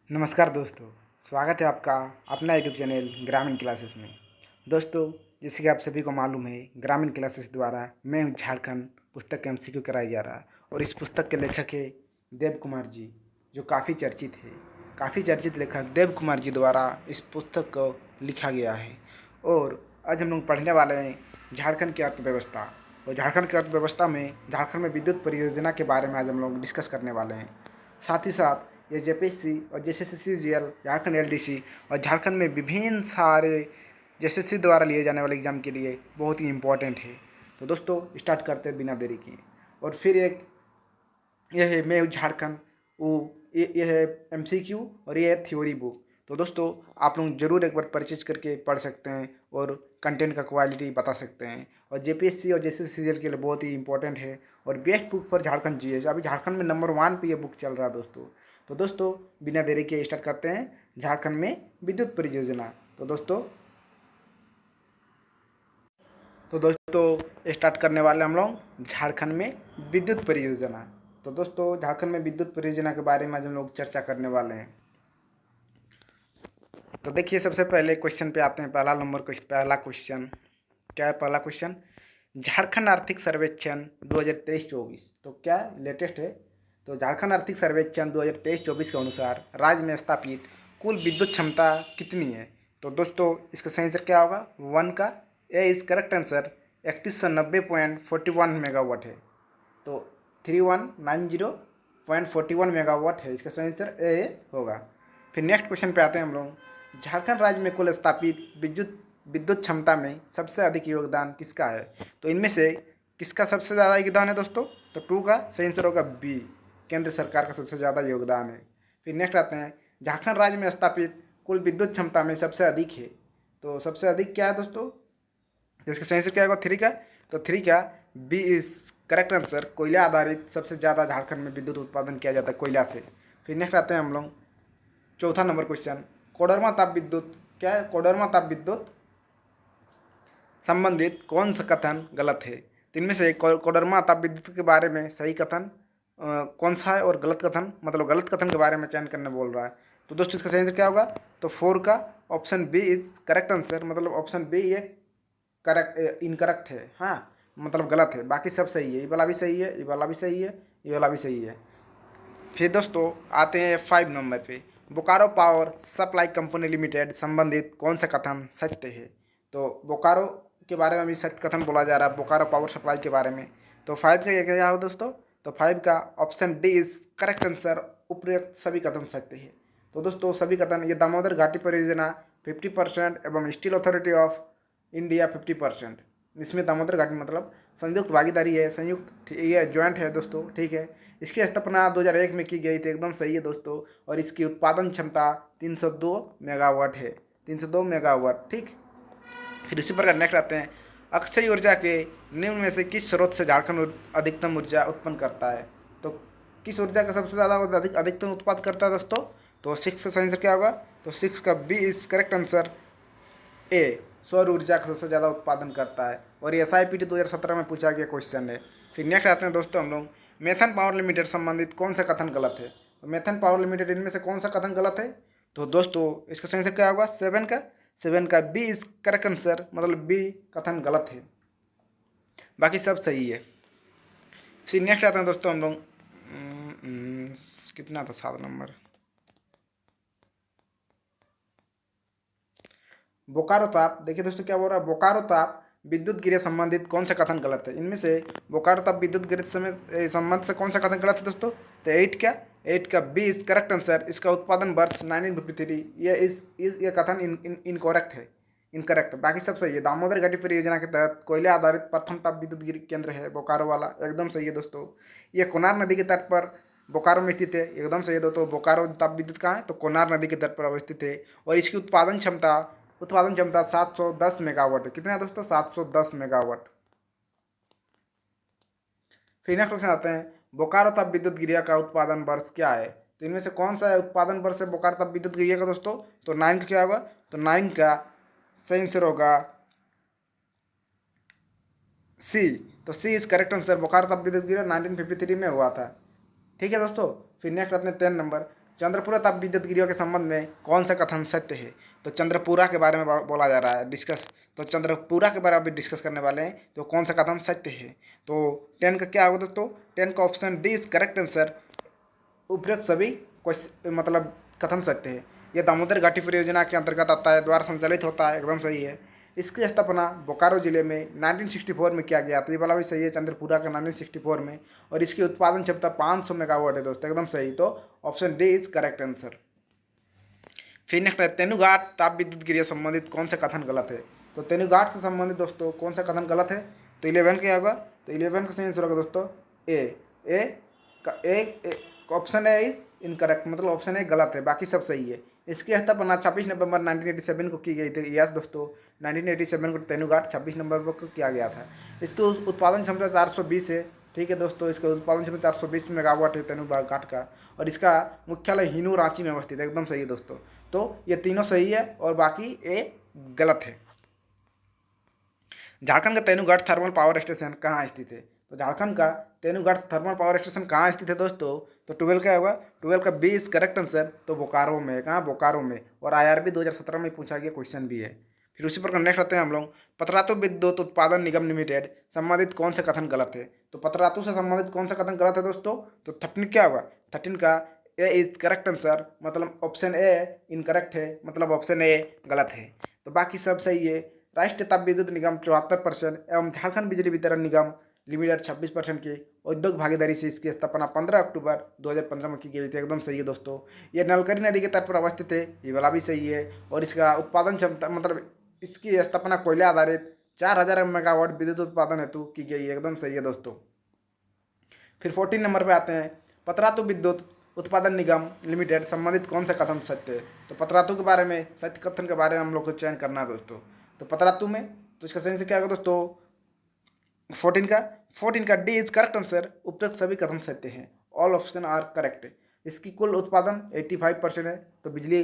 नमस्कार दोस्तों, स्वागत है आपका अपना यूट्यूब चैनल ग्रामीण क्लासेस में। दोस्तों, जैसे कि आप सभी को मालूम है, ग्रामीण क्लासेस द्वारा मैं हूँ झारखंड पुस्तक का एमसीक्यू कराया जा रहा है और इस पुस्तक के लेखक है देव कुमार जी, जो काफ़ी चर्चित है। काफ़ी चर्चित लेखक देव कुमार जी द्वारा इस पुस्तक को लिखा गया है। और आज हम लोग पढ़ने वाले हैं झारखंड की अर्थव्यवस्था। और झारखंड की अर्थव्यवस्था में झारखंड में विद्युत परियोजना के बारे में आज हम लोग डिस्कस करने वाले हैं। साथ ही साथ ये जेपीएससी और जेएसएससी सीजीएल, झारखंड एलडीसी और झारखंड में विभिन्न सारे जेएसएससी द्वारा लिए जाने वाले एग्जाम के लिए बहुत ही इम्पोर्टेंट है। तो दोस्तों, स्टार्ट करते हैं बिना देरी किए। और फिर एक यह है मैं हूँ झारखंड, वो ये है एमसीक्यू और ये है थ्योरी बुक। तो दोस्तों, आप लोग जरूर एक बार परचेज करके पढ़ सकते हैं और कंटेंट का क्वालिटी बता सकते हैं। और जेपीएससी और जेएसएससी सीजीएल के लिए बहुत ही इंपॉर्टेंट है और best book for Jharkhand GS. अभी झारखंड में नंबर 1 पे ये बुक चल रहा है दोस्तों। तो दोस्तों, बिना देरी के स्टार्ट करते हैं झारखंड में विद्युत परियोजना। तो दोस्तों स्टार्ट करने वाले हम लोग झारखंड में विद्युत परियोजना। तो दोस्तों, झारखंड में विद्युत परियोजना के बारे में आज हम लोग चर्चा करने वाले हैं। तो देखिए, सबसे पहले क्वेश्चन पे आते हैं। पहला क्वेश्चन क्या है? पहला क्वेश्चन, झारखंड आर्थिक सर्वेक्षण 2023-24 तो क्या लेटेस्ट है। तो झारखंड आर्थिक सर्वेक्षण 2023-24 के अनुसार राज्य में स्थापित कुल विद्युत क्षमता कितनी है? तो दोस्तों, इसका सही आंसर क्या होगा? 1 का ए इज करेक्ट आंसर 3190.41 मेगावाट है। तो 3190.41 मेगावाट है, इसका सही आंसर ए होगा। फिर नेक्स्ट क्वेश्चन पे आते हैं हम लोग। झारखंड राज्य में कुल स्थापित विद्युत विद्युत क्षमता में सबसे अधिक योगदान किसका है? तो इनमें से किसका सबसे ज़्यादा योगदान है दोस्तों? तो 2 का सही आंसर होगा बी, केंद्र सरकार का सबसे ज़्यादा योगदान है। फिर नेक्स्ट आते हैं, झारखंड राज्य में स्थापित कुल विद्युत क्षमता में सबसे अधिक है। तो सबसे अधिक क्या है दोस्तों? तो इसका सही आंसर क्या होगा? 3 का। तो 3 का बी इज करेक्ट आंसर। कोयला आधारित सबसे ज़्यादा झारखंड में विद्युत उत्पादन किया जाता है कोयला से। फिर नेक्स्ट आते हैं हम लोग चौथा नंबर क्वेश्चन, कोडरमा ताप विद्युत क्या है? कोडरमा ताप विद्युत संबंधित कौन सा कथन गलत है? तो इनमें से कोडरमा ताप विद्युत के बारे में सही कथन कौन सा है और गलत कथन, मतलब गलत कथन के बारे में चयन करने बोल रहा है। तो दोस्तों, इसका सही आंसर क्या होगा? तो 4 का option B is correct answer, मतलब ऑप्शन बी ये करेक्ट इनकरेक्ट है। हाँ, मतलब गलत है। बाकी सब सही है, ये वाला भी सही है, ये वाला भी सही है, ये वाला भी सही है। फिर दोस्तों आते हैं 5 नंबर पे, Bokaro power supply company limited संबंधित कौन सा कथन सत्य है? तो बोकारो के बारे में भी सत्य कथन बोला जा रहा है, बोकारो पावर सप्लाई के बारे में। तो 5 का क्या हो दोस्तों? तो 5 का option D is correct answer, उपयुक्त सभी कथन सत्य है। तो दोस्तों, सभी कथन, ये दामोदर घाटी परियोजना 50% एवं स्टील अथॉरिटी ऑफ इंडिया 50%, इसमें दामोदर घाटी मतलब संयुक्त भागीदारी है, संयुक्त ये ज्वाइंट है दोस्तों, ठीक है। इसकी स्थापना 2001 में की गई थी, एकदम सही है दोस्तों। और इसकी उत्पादन क्षमता 302 मेगावाट है, 302 मेगावाट, ठीक। फिर इसी प्रकार नेक्स्ट आते हैं, अक्षय ऊर्जा के निम्न में से किस स्रोत से झारखंड अधिकतम ऊर्जा उत्पन्न करता है? तो किस ऊर्जा का सबसे ज़्यादा अधिकतम उत्पादन करता है दोस्तों? तो 6 का सही आंसर क्या होगा? तो 6 का बी इज करेक्ट आंसर, ए सौर ऊर्जा का सबसे ज़्यादा उत्पादन करता है। और ये SIPT 2017 में पूछा गया क्वेश्चन है। फिर नेक्स्ट आते हैं दोस्तों हम लोग, मेथन पावर लिमिटेड संबंधित कौन सा कथन गलत है? तो मेथन पावर लिमिटेड, इनमें से कौन सा कथन गलत है? तो दोस्तों, इसका सही आंसर क्या होगा? 7 का बी इज करेक्ट आंसर, मतलब बी कथन गलत है, बाकी सब सही है। फिर नेक्स्ट आते हैं दोस्तों हम लोग कितना था 7 नंबर, बोकारो ताप। देखिए दोस्तों, क्या बोल रहा है? बोकारो ताप विद्युत गिरे संबंधित कौन सा कथन गलत है? इनमें से बोकारो ताप विद्युत गिरे संबंध से कौन सा कथन गलत है दोस्तों? तो 8 का बी इज करेक्ट आंसर, इसका उत्पादन वर्ष 1953, ये कथन इनकरेक्ट है, इनकरेक्ट। बाकी सब सही है। दामोदर घाटी परियोजना के तहत कोयला आधारित प्रथम ताप विद्युत गिर केंद्र है बोकारो वाला, एकदम सही है दोस्तों। ये कोनार नदी के तट पर बोकारो में स्थित है, एकदम सही है दोस्तों। बोकारो ताप विद्युत कहाँ है? तो कोनार नदी के तट पर अवस्थित है। और इसकी उत्पादन क्षमता 710 मेगावाट है। कितना है दोस्तों? 710 मेगावाट। फिर नेक्स्ट क्वेश्चन आते हैं, बोकारो ताप विद्युत गिरिया का उत्पादन वर्ष क्या है? तो इनमें से कौन सा उत्पादन वर्ष है बोकारो ताप विद्युत गिरिया का दोस्तों? तो 9 का क्या होगा? तो 9 का सही आंसर होगा सी। तो सी इज करेक्ट आंसर, बोकारो ताप विद्युत गिरिया 1953 में हुआ था, ठीक है दोस्तों। फिर नेक्स्ट आते हैं 10 नंबर, चंद्रपुरा ताप विद्युत गृह के संबंध में कौन सा कथन सत्य है? तो चंद्रपुरा के बारे में बोला जा रहा है डिस्कस। तो चंद्रपुरा के बारे में अभी डिस्कस करने वाले हैं, तो कौन सा कथन सत्य है? तो 10 का क्या होगा दोस्तों? 10 का option D is correct answer. उपरोक्त सभी क्वेश्चन मतलब कथन सत्य है। यह दामोदर घाटी परियोजना के अंतर्गत आता है, द्वारा संचालित होता है, एकदम सही है। इसकी स्थापना बोकारो जिले में 1964 में किया गया, तो ये वाला भी सही है, चंद्रपुरा का 1964 में। और इसकी उत्पादन क्षमता 500 मेगावाट है दोस्तों, एकदम सही। तो option D is correct answer. फिर नेक्स्ट है तेनुघाट ताप विद्युत गृह संबंधित कौन सा कथन गलत है? तो तेनुघाट से संबंधित दोस्तों कौन सा कथन गलत है? तो 11 क्या होगा? तो 11 का सही आंसर होगा दोस्तों ए ऑप्शन ए इज इनकरेक्ट, मतलब ऑप्शन ए गलत है, बाकी सब सही है। इसकी स्थापना 26 नवंबर 1987 को की गई थी। यस दोस्तों, 1987 को तेनुघाट 26 नवंबर को किया गया था। इसकी उत्पादन क्षमता 420 है। ठीक है दोस्तों, इसका उत्पादन क्षमता 420 मेगावाट है तेनुघाट का। और इसका मुख्यालय हिनू रांची में अवस्थित है, एकदम सही है दोस्तों। तो ये तीनों सही है और बाकी ए गलत है। झारखंड का तेनुघाट थर्मल पावर स्टेशन कहाँ स्थित है? तो झारखंड का तेनुघाट थर्मल पावर स्टेशन कहाँ स्थित है दोस्तों? तो 12 क्या होगा? 12 का बी इज करेक्ट आंसर। तो बोकारो में है। कहाँ? बोकारो में। और IRB 2017 में पूछा गया क्वेश्चन भी है। फिर उसी पर नेक्स्ट आते हैं हम लोग। पतरातु विद्युत उत्पादन निगम लिमिटेड संबंधित कौन सा कथन गलत है? तो पतरातु से संबंधित कौन सा कथन गलत है दोस्तों? तो 13 क्या होगा? 13 का ए इज करेक्ट आंसर, मतलब ऑप्शन ए इनकरेक्ट है, मतलब ऑप्शन ए गलत है। तो बाकी सब सही है। राष्ट्रीय ताप विद्युत निगम 74% एवं झारखंड बिजली वितरण निगम लिमिटेड 26% की औद्योगिक भागीदारी से इसकी स्थापना 15 अक्टूबर 2015 में की गई थी, एकदम सही है दोस्तों। ये नलकरी नदी के तट पर अवस्थित है, ये वाला भी सही है। और इसका उत्पादन क्षमता मतलब इसकी स्थापना कोयला आधारित 4000 मेगावाट विद्युत उत्पादन हेतु की गई है, एकदम सही है दोस्तों। फिर 14 नंबर पे आते हैं। पतरातु विद्युत उत्पादन निगम लिमिटेड संबंधित कौन सा कथन सत्य है? तो पतरातु के बारे में सत्य कथन के बारे में हम लोग को चयन करना है दोस्तों। तो पतरातु में तो इसका सही से क्या होगा दोस्तों? 14 का डी इज करेक्ट आंसर। उपरोक्त सभी कथन सत्य हैं, ऑल ऑप्शन आर करेक्ट। इसकी कुल उत्पादन 85% है। तो बिजली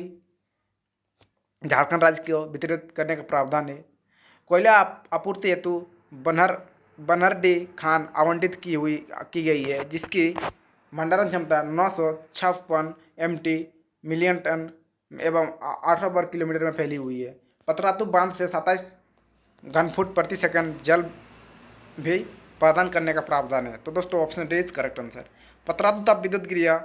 झारखंड राज्य को वितरित करने का प्रावधान है। कोयला आपूर्ति हेतु बनहरडी खान आवंटित की गई है, जिसकी भंडारण क्षमता 956 MT मिलियन टन एवं 800 वर्ग किलोमीटर में फैली हुई है। पतरातु बांध से 27 घनफुट प्रति सेकंड जल भी प्रदान करने का प्रावधान है। तो दोस्तों option D is correct answer. Patratu ताप विद्युत गृह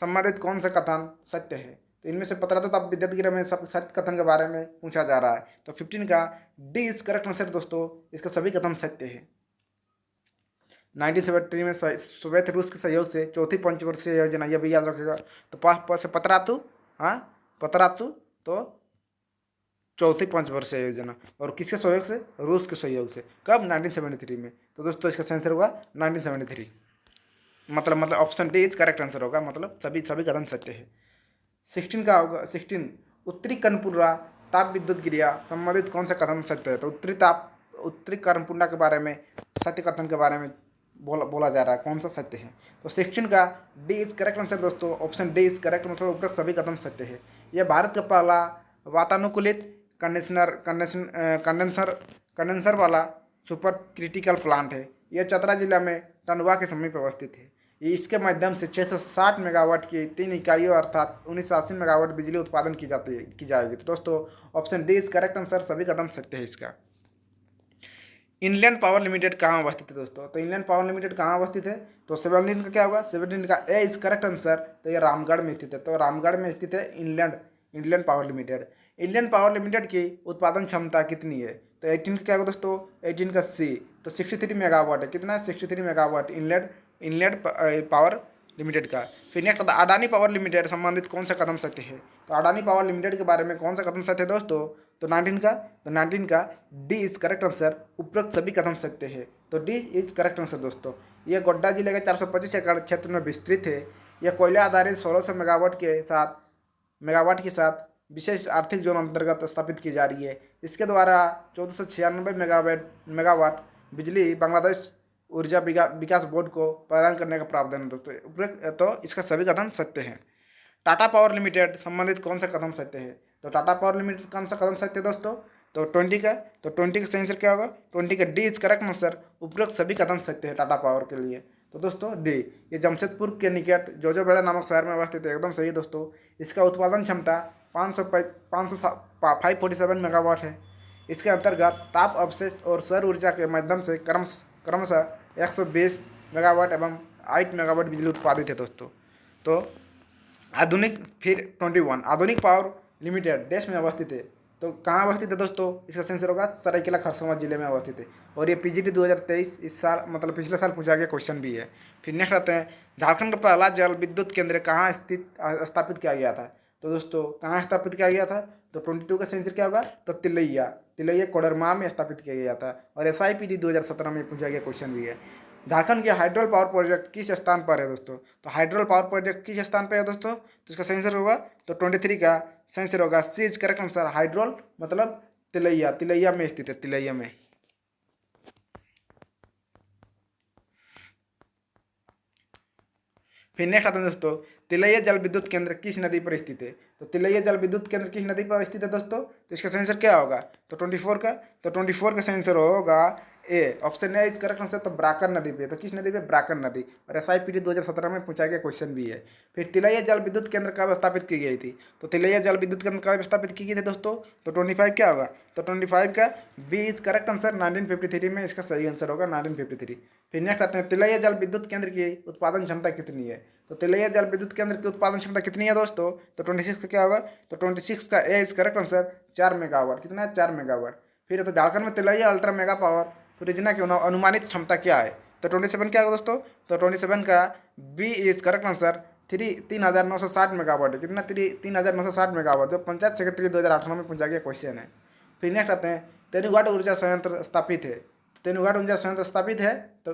संबंधित कौन सा कथन सत्य है? तो इनमें से पतरातु ताप विद्युत गृह में सब सत्य कथन के बारे में पूछा जा रहा है। तो 15 का डी इज करेक्ट आंसर दोस्तों, इसका सभी कथन सत्य है। 1973 में सोवियत रूस के सहयोग से चौथी पंचवर्षीय योजना, यह भी याद रखेगा। तो पतरातु, हाँ पतरातु तो चौथी पंचवर्षीय योजना, और किसके सहयोग से? रूस के सहयोग से। कब? 1973 में। तो दोस्तों इसका आंसर होगा 1973, मतलब option D is correct answer होगा, मतलब सभी कथन सत्य है। 16 का होगा 16 उत्तरी कर्णपुरा ताप विद्युत गृह संबंधित कौन सा कथन सत्य है? तो उत्तरी कर्णपुरा के बारे में सत्य कथन के बारे में बोला जा रहा है, कौन सा सत्य है? तो 16 का डी इज करेक्ट आंसर दोस्तों, ऑप्शन डी इज करेक्ट, मतलब उपरोक्त सभी कथन सत्य है। यह भारत का पहला वातानुकूलित कंडेंसर वाला सुपर क्रिटिकल प्लांट है। यह चतरा जिला में टंडवा के समीप अवस्थित है। इसके माध्यम से 660 मेगावाट की 3 इकाइयों अर्थात 1980 मेगावाट बिजली उत्पादन की जाएगी। तो दोस्तों option D is correct answer, सभी कदम सत्य है इसका। इंडियन पावर लिमिटेड कहाँ अवस्थित है दोस्तों? तो इंडियन पावर लिमिटेड कहाँ अवस्थित है? तो 17 का क्या होगा? 17 का ए इज करेक्ट आंसर। तो ये रामगढ़ में स्थित है। तो रामगढ़ में स्थित है Indian power limited. Indian power limited की उत्पादन क्षमता कितनी है? तो 18 का क्या होगा दोस्तों? 18 का सी, तो 63 मेगावाट है। कितना? 63 मेगावाट इंडियन पावर लिमिटेड का। फिर नेक्स्ट अडानी पावर लिमिटेड संबंधित कौन सा कदम सत्य है? तो अडानी पावर लिमिटेड के बारे में कौन सा कदम सत्य है दोस्तों? तो 19 का डी इज करेक्ट आंसर, उपरोक्त सभी कदम सत्य है। तो डी इज करेक्ट आंसर दोस्तों। यह गोड्डा जिले के 425 एकड़ क्षेत्र में विस्तृत है। यह कोयला आधारित 1600 मेगावाट के साथ विशेष आर्थिक जोन अंतर्गत स्थापित की जा रही है। इसके द्वारा 1496 मेगावाट बिजली बांग्लादेश ऊर्जा विकास बोर्ड को प्रदान करने का प्रावधान है दोस्तों। तो इसका सभी कथन सत्य है। टाटा पावर लिमिटेड संबंधित कौन सा कदम सत्य है? तो टाटा पावर लिमिटेड कौन सा कदम सत्य है दोस्तों? तो 20 का, तो 20 का सही आंसर क्या होगा? 20 का डी इज करेक्ट आंसर, उपरोक्त सभी कदम सत्य है टाटा पावर के लिए। तो दोस्तों डी, ये जमशेदपुर के निकट जोजोबेड़ा नामक शहर में अवस्थित है। एकदम सही दोस्तों। इसका उत्पादन क्षमता 547 मेगावाट है। इसके अंतर्गत ताप अवशेष और सौर ऊर्जा के माध्यम से क्रमशः 120 मेगावाट एवं 8 मेगावाट बिजली उत्पादित है दोस्तों। तो आधुनिक फिर 21 आधुनिक पावर लिमिटेड देश में अवस्थित है। तो कहाँ अवस्थित है दोस्तों? इसका सेंसर होगा सरायकेला खरसावां जिले में अवस्थित है। और ये पीजीटी 2023 इस साल मतलब पिछले साल पूछा गया क्वेश्चन भी है। फिर नेक्स्ट आते हैं, झारखंड का पहला जल विद्युत केंद्र कहाँ स्थापित किया गया था? तो दोस्तों कहाँ स्थापित किया गया था? तो 22 का सेंसर क्या होगा? तो तिलैया कोडरमा में स्थापित किया गया था। और SIPT 2017 में पूछा गया क्वेश्चन भी है। झारखंड के हाइड्रोल पावर प्रोजेक्ट किस स्थान पर है दोस्तों? तो हाइड्रोल पावर प्रोजेक्ट किस स्थान पर है दोस्तों? तो इसका सेंसर होगा तो 23 का सेंसर होगा सी इज करेक्ट आंसर। हाइड्रोल मतलब तिलैया में स्थित है, तिलैया में। फिर नेक्स्ट आता है दोस्तों, तिलैया जल विद्युत केंद्र किस नदी पर स्थित है? तो तिलैया जल विद्युत केंद्र किस नदी पर स्थित है दोस्तों? तो इसका सेंसर क्या होगा? तो 24 का सेंसर होगा A, option A is correct answer. तो ब्राकर नदी पे, तो किस नदी पे? ब्राकर नदी। और SIPT 2017 में पूछा गया क्वेश्चन भी है। फिर तिलैया जल विद्युत केंद्र कब स्थापित की गई थी? तो तिलैया जल विद्युत केंद्र कब स्थापित की गई थी दोस्तों? तो 25 क्या होगा? तो 25 का बी इज करेक्ट आंसर। 1953 में इसका सही आंसर होगा 1953। फिर नेक्स्ट आते हैं, तिलैया जल विद्युत केंद्र की उत्पादन क्षमता कितनी है? तो तिलैया जल विद्युत केंद्र की उत्पादन क्षमता कितनी है दोस्तों? तो 26 का क्या होगा? तो 26 का ए इज करेक्ट आंसर। 4 मेगावाट। कितना है? 4 मेगावाट। फिर तो झारखंड में तिलैया अल्ट्रा मेगा पावर परियोजना की अनुमानित क्षमता क्या है? तो 27 क्या होगा दोस्तों? तो 27 का B is correct answer. 3,960 megawatt है। कितना? 3,960 मेगावाट, जो पंचायत सेक्रेटरी 2018 में पूछा गया क्वेश्चन है। फिर नेक्स्ट आते हैं, तेनुघाट ऊर्जा संयंत्र स्थापित है। तेनुघाट ऊर्जा संयंत्र स्थापित है तो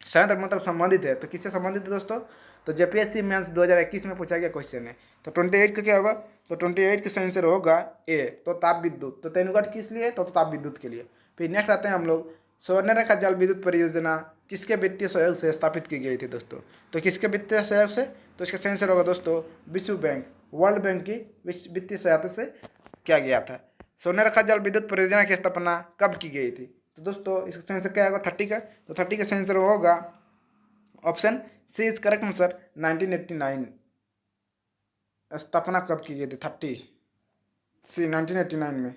संयंत्र मतलब संबंधित है, तो किससे संबंधित है दोस्तों? तो JPSC मेंस 2021 में पूछा गया क्वेश्चन है। तो 28 का क्या होगा? तो 28 का सेंसर होगा ए, तो ताप विद्युत। तो तेनुघाट किस लिए? तो ताप विद्युत के लिए। फिर नेक्स्ट आते हैं हम लोग, स्वर्णरेखा जल विद्युत परियोजना किसके वित्तीय सहयोग से स्थापित की गई थी दोस्तों? तो किसके वित्तीय सहयोग से? तो इसका सेंसर होगा दोस्तों विश्व बैंक, वर्ल्ड बैंक की वित्तीय सहायता से किया गया था। स्वर्णरेखा जल विद्युत परियोजना की स्थापना कब की गई थी? तो दोस्तों इसका सेंसर क्या होगा? 30 का। तो 30 का सेंसर होगा option C is correct answer. 1989। स्थापना कब की गई थी? 1989 में।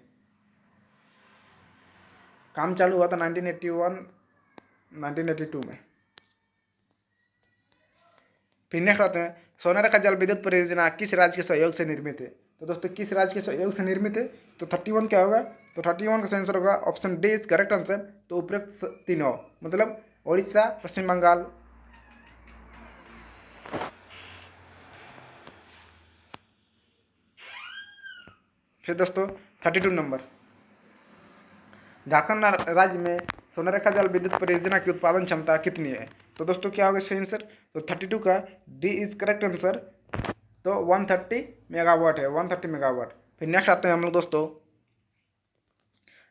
काम चालू हुआ था 1981 1982 में। फिर नेक्स्ट आते हैं, स्वर्णरेखा जल विद्युत परियोजना किस राज्य के सहयोग से निर्मित है? तो दोस्तों किस राज्य के सहयोग से निर्मित है? तो 31 क्या होगा? तो 31 का सेंसर होगा option D is correct answer. तो उपरोक्त तीनों मतलब उड़ीसा, पश्चिम बंगाल। फिर दोस्तों 32 नंबर, झारखंड राज्य में स्वर्णरेखा जल विद्युत परियोजना की उत्पादन क्षमता कितनी है? तो दोस्तों क्या होगा इसका आंसर? तो 32 का डी इज करेक्ट आंसर। तो 130 मेगावाट है, 130 मेगावाट। फिर नेक्स्ट आते हैं हम लोग दोस्तों,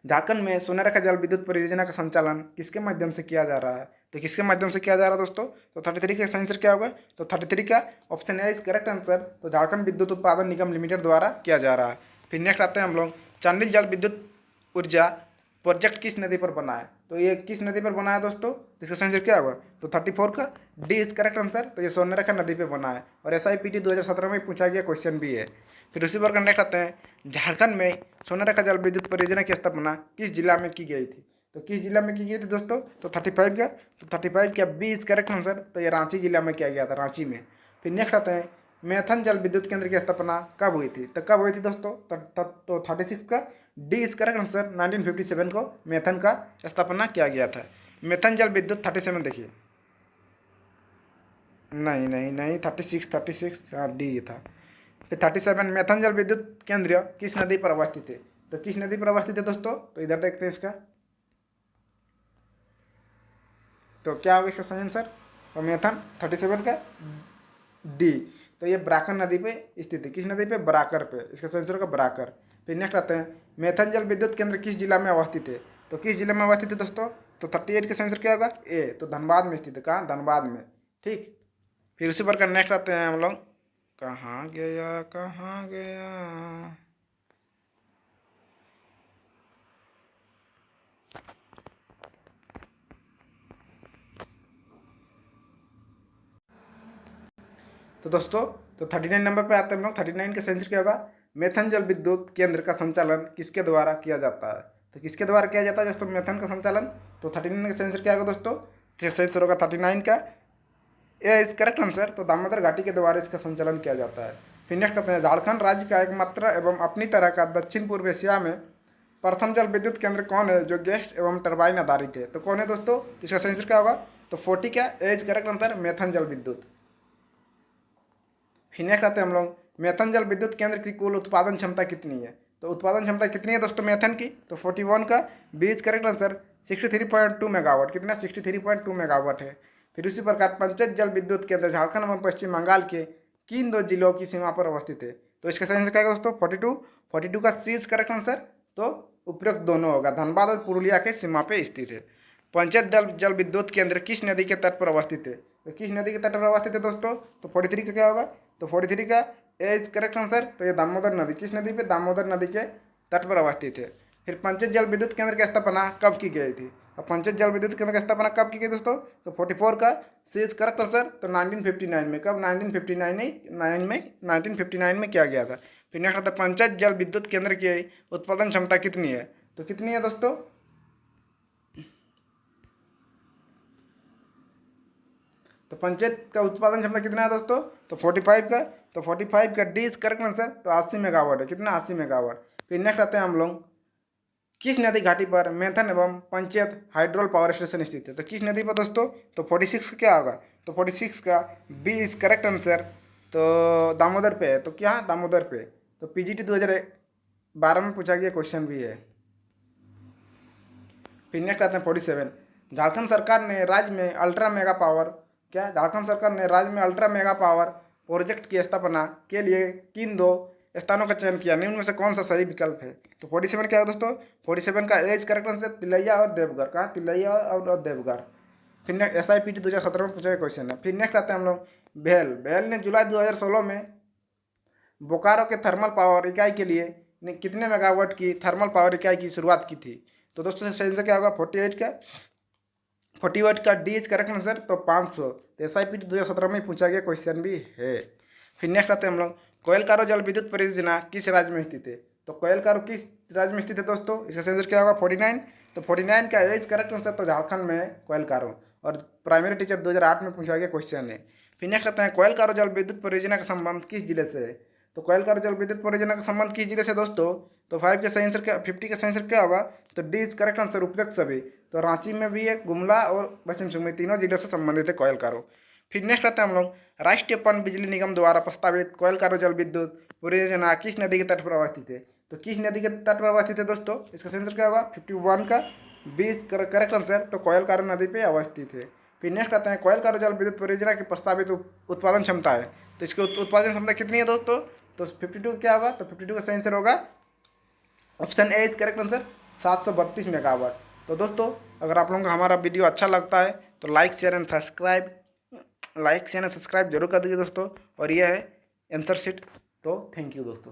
झारखंड में स्वर्णरेखा जल विद्युत परियोजना का संचालन किसके माध्यम से किया जा रहा है? तो किसके माध्यम से किया जा रहा है दोस्तों? तो 33 का आंसर क्या होगा? तो 33 का option A is correct answer. तो झारखंड विद्युत उत्पादन निगम लिमिटेड द्वारा किया जा रहा है। फिर नेक्स्ट आते हैं हम लोग, चांडिल जल विद्युत ऊर्जा प्रोजेक्ट किस नदी पर बना है? तो ये किस नदी पर बना है दोस्तों? इसका आंसर क्या होगा? तो 34 का डी इज करेक्ट आंसर। तो ये स्वर्णरेखा नदी पे बना है और SIPT 2017 में पूछा गया क्वेश्चन भी है। फिर उसी पर नेक्स्ट आते हैं, झारखंड में स्वर्णरेखा जल विद्युत परियोजना की स्थापना किस जिला में की गई थी? तो किस जिला में की गई थी दोस्तों? तो 35 का। तो 35 का बी इज करेक्ट आंसर। तो ये रांची जिला में किया गया था, रांची में। फिर नेक्स्ट आते हैं, मैथन जल विद्युत केंद्र की स्थापना कब हुई थी? तो कब हुई थी दोस्तों? तो 36 का डी इज करेक्ट आंसर। 1957 को मैथन का स्थापना किया गया था। मैथन जल विद्युत 37 देखिए, नहीं नहीं नहीं 36 हाँ डी ये था। फिर 37 मैथन जल विद्युत केंद्र किस नदी पर अवस्थित है? तो किस नदी पर अवस्थित है दोस्तों? तो इधर देखते हैं इसका, तो क्या होगा इसका सही आंसर? तो मैथन 37 का डी। तो ये ब्राकर नदी पे स्थित है। किस नदी पे? बराकर पे। इसका सही आंसर होगा बराकर। फिर नेक्स्ट आते हैं, मैथन जल विद्युत केंद्र किस जिला में अवस्थित है? तो किस जिले में अवस्थित है दोस्तों? तो 38 का सेंसर क्या होगा? ए, तो धनबाद में स्थित है। कहाँ? धनबाद में। ठीक। फिर उसी प्रकार नेक्स्ट आते हैं हम लोग, कहाँ गया कहाँ गया, तो दोस्तों तो 39 नंबर पे आते हैं हम लोग। 39 का आंसर क्या होगा? मेथन जल विद्युत केंद्र का संचालन किसके द्वारा किया जाता है? तो किसके द्वारा किया जाता है दोस्तों मेथन का संचालन? तो 39 का आंसर क्या होगा दोस्तों? तो सही आंसर होगा 39 का ए इज करेक्ट आंसर। तो दामोदर घाटी के द्वारा इसका संचालन किया जाता है। फिर नेक्स्ट आते हैं, झारखंड राज्य का एकमात्र एवं अपनी तरह का दक्षिण पूर्व एशिया में प्रथम जल विद्युत केंद्र कौन है जो गैस एवं टरबाइन आधारित है? तो कौन है दोस्तों? इसका सही आंसर क्या होगा? तो 40 का ए इज करेक्ट आंसर मेथन जल विद्युत। फिर नेक्स्ट आते हैं हम लोग, मेथन जल विद्युत केंद्र की कुल उत्पादन क्षमता कितनी है? तो उत्पादन क्षमता कितनी है दोस्तों मेथन की? तो 41 का B is correct answer 63.2 megawatt. कितना? 63.2 मेगावाट है। फिर उसी प्रकार पंचायत जल विद्युत केंद्र झारखंड एवं पश्चिम बंगाल के किन दो जिलों की सीमा पर अवस्थित है? तो इसका सही आंसर क्या है दोस्तों? 42 का सी इज करेक्ट आंसर। तो उपयुक्त दोनों होगा, धनबाद और पुरुलिया के सीमा पे स्थित है। पंचायत जल विद्युत केंद्र किस नदी के तट पर अवस्थित है? तो किस नदी के तट पर अवस्थित है दोस्तों? तो 43 का क्या होगा? तो 43 का ए इज करेक्ट आंसर। तो ये दामोदर नदी, किस नदी पे? दामोदर नदी के तट पर अवस्थित है। फिर पंचायत जल विद्युत केंद्र की स्थापना कब की गई थी? तो पंचायत जल विद्युत केंद्र की स्थापना कब की गई दोस्तों? तो 44 का सी इज करेक्ट आंसर। तो 1959 में। कब? 1959 में किया गया था। फिर नेक्स्ट आता है, पंचायत जल विद्युत केंद्र की उत्पादन क्षमता कितनी है? तो कितनी है दोस्तों? तो पंचायत का उत्पादन क्षमता कितना है दोस्तों? तो 45 का। तो 45 का डी इज करेक्ट आंसर। तो 80 मेगावाट है। कितना? 80 मेगावाट। फिर नेक्स्ट आते हैं हम लोग, किस नदी घाटी पर मेथन एवं पंचायत हाइड्रोल पावर स्टेशन स्थित है? तो किस नदी पर दोस्तों? तो 46 का क्या होगा? तो 46 का बी इज करेक्ट आंसर। तो दामोदर पे है। तो क्या? दामोदर पे। तो पीजीटी 2012 में पूछा गया क्वेश्चन भी है। फिर नेक्स्ट आते हैं 47, झारखंड सरकार ने राज्य में अल्ट्रा मेगा पावर, क्या झारखंड सरकार ने राज्य में अल्ट्रा मेगा पावर प्रोजेक्ट की स्थापना के लिए किन दो स्थानों का चयन किया? निम्न में से कौन सा सही विकल्प है? तो 47 क्या है दोस्तों? 47 का एज करेक्ट आंसर तिलैया और देवघर। कहाँ? तिलैया और देवघर। फिर नेक्स्ट SIPT 2017 में पूछा गया क्वेश्चन है। फिर नेक्स्ट आते हैं हम लोग, भेल ने जुलाई 2016 में बोकारो के थर्मल पावर इकाई के लिए कितने मेगावाट की थर्मल पावर इकाई की शुरुआत की थी? तो दोस्तों सही आंसर क्या होगा? 48 का डी इज करेक्ट आंसर। तो 500। तो SIPT 2017 में पूछा गया क्वेश्चन भी है। फिर नेक्स्ट आते हैं हम लोग, कोयलकारो जल विद्युत परियोजना किस राज्य में स्थित है? तो कोयलकारो किस राज्य में स्थित है दोस्तों? इसका आंसर क्या होगा? 49। तो 49 का इज करेक्ट आंसर। तो झारखंड में कोयलकारो, और प्राइमरी टीचर 2008 में पूछा गया क्वेश्चन है। फिर नेक्स्ट आते हैं, कोयलकारो जल विद्युत परियोजना का संबंध किस जिले से है? तो कोयलकारो जल विद्युत परियोजना का संबंध किस जिले से दोस्तों? तो 5 का सही आंसर क्या? 50 का सही आंसर क्या होगा? तो डी इज करेक्ट आंसर उपयुक्त सभी। तो रांची में भी है, गुमला और पश्चिम सिंहभूम तीनों जिलों से संबंधित है कोयलकारो। फिर नेक्स्ट आते हैं हम लोग, राष्ट्रीय पन बिजली निगम द्वारा प्रस्तावित कोयलकारो जल विद्युत परियोजना किस नदी के तट पर अवस्थित है? तो किस नदी के तट पर अवस्थित है दोस्तों? इसका आंसर क्या होगा? 51 का बी इज करेक्ट आंसर। तो कोयलकारो नदी पे अवस्थित है। फिर नेक्स्ट आते हैं, कोयलकारो जल विद्युत परियोजना की प्रस्तावित उत्पादन क्षमता है। तो इसकी उत्पादन क्षमता कितनी है दोस्तों? तो 52 क्या होगा? तो 52 का सही आंसर होगा option A is correct answer 732 megawatt. तो दोस्तों अगर आप लोगों को हमारा वीडियो अच्छा लगता है तो लाइक शेयर एंड सब्सक्राइब जरूर कर दीजिए दोस्तों। और यह है आंसर शीट। तो थैंक यू दोस्तों।